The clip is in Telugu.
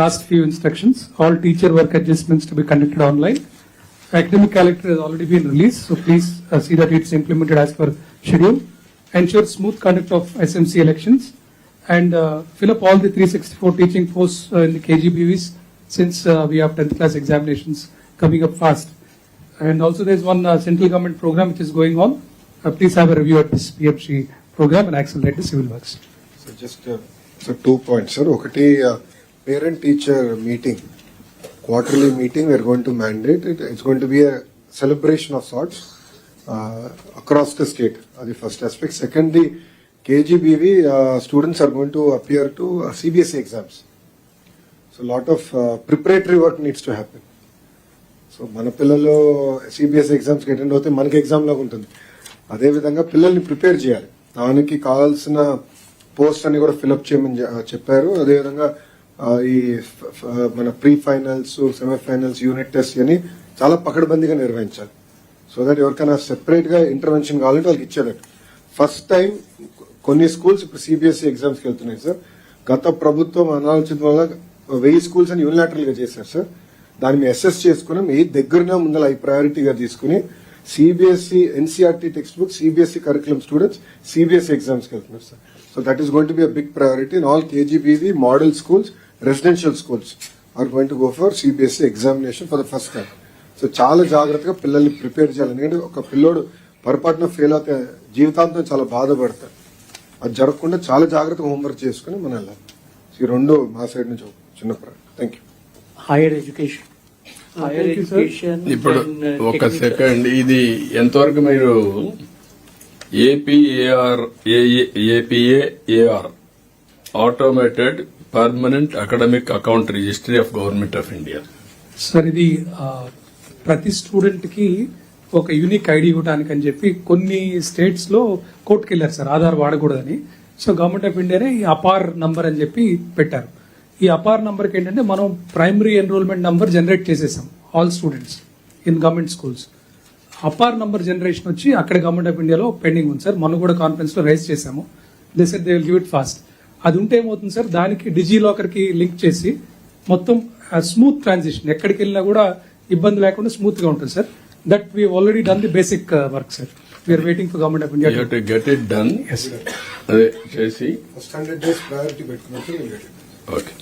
last few instructions. All teacher work adjustments to be conducted online. Academic calendar has already been released, so please see that it's implemented as per schedule. Ensure smooth conduct of SMC elections and fill up all the 364 teaching posts in the KGBVs since we have 10th class examinations coming up fast. And also there's one central government program which is going on. Please have a review at this PFG program and accelerate the civil works. So just 2 points, sir. Okati parent-teacher meeting, quarterly meeting, we are going to mandate it. It's going to be a celebration of sorts across the state. That's the first aspect. Secondly, KGBV students are going to appear to CBSE exams. So a lot of preparatory work needs to happen. So మన పిల్లలు సిబిఎస్ఈ ఎగ్జామ్స్కి అటెండ్ అవుతే మనకి ఎగ్జామ్ లాగా ఉంటుంది. అదేవిధంగా పిల్లల్ని ప్రిపేర్ చేయాలి, దానికి కావాల్సిన పోస్ట్ అన్ని కూడా ఫిల్అప్ చేయమని చెప్పారు. అదేవిధంగా ఈ మన pre finals, semifinals, unit test అని చాలా పకడ్బందీగా నిర్వహించాలి. సో దట్ ఎవరికైనా సెపరేట్ గా ఇంటర్వెన్షన్ కావాలంటే వాళ్ళకి ఇచ్చేదట. ఫస్ట్ టైం కొన్ని స్కూల్స్ ఇప్పుడు సిబిఎస్ఈ ఎగ్జామ్స్కి వెళ్తున్నాయి సార్. గత ప్రభుత్వం అనాలోచిత వల్ల 1000 స్కూల్స్ అని యూనిలాటరల్ గా చేశారు సార్. దాన్ని మేము అసెస్ చేసుకుని మీ దగ్గరనే ముందర ఈ ప్రయారిటీగా తీసుకుని CBSE NCERT text book, CBSE curriculum students CBSE ఎగ్జామ్స్కి వెళ్తున్నారు sir. So that is going to be a big priority in all KGBV model schools, residential schools are going to go for CBSE examination for the first time. So చాలా జాగ్రత్తగా పిల్లల్ని ప్రిపేర్ చేయాలి. ఎందుకంటే ఒక పిల్లోడు పొరపాటున ఫెయిల్ అవుతే జీవితాంతం చాలా బాధపడతారు. అది జరగకుండా చాలా జాగ్రత్తగా హోంవర్క్ చేసుకుని మనం వెళ్ళాలి. ఈ రెండు మా సైడ్ నుంచి చిన్న priority. Thank you. Higher education ఇప్పుడు ఒక సెకండ్, ఇది ఎంతవరకు మీరు APAR automated permanent academic account registry of government of India? Sir ఇది ప్రతి స్టూడెంట్ కి ఒక యూనిక్ ఐడి ఇవ్వడానికి అని చెప్పి కొన్ని స్టేట్స్ లో కోర్టుకు వెళ్లారు సార్, ఆధార్ వాడకూడదని. సో గవర్నమెంట్ ఆఫ్ ఇండియానే ఈ అపార్ నంబర్ అని చెప్పి పెట్టారు. ఈ అపార్ నంబర్కి ఏంటంటే మనం ప్రైమరీ ఎన్రోల్మెంట్ నంబర్ జనరేట్ చేసేసాం all students in government schools. Apaar number generation వచ్చి అక్కడ గవర్నమెంట్ ఆఫ్ ఇండియాలో పెండింగ్ ఉంది సార్. మనం కూడా కాన్ఫరెన్స్ లో రైజ్ చేశాము. They said they will give it fast. అది ఉంటే ఏమవుతుంది సార్, దానికి డిజీ లాకర్ కి లింక్ చేసి మొత్తం స్మూత్ ట్రాన్సిషన్, ఎక్కడికి వెళ్ళినా కూడా ఇబ్బంది లేకుండా స్మూత్ గా ఉంటుంది sir. That we already done the basic work sir. We are waiting for government of India to get it done. అదే చేసి ఫస్ట్ 100 days ప్రయారిటీ పెట్టుకున్నట్టు. ఓకే.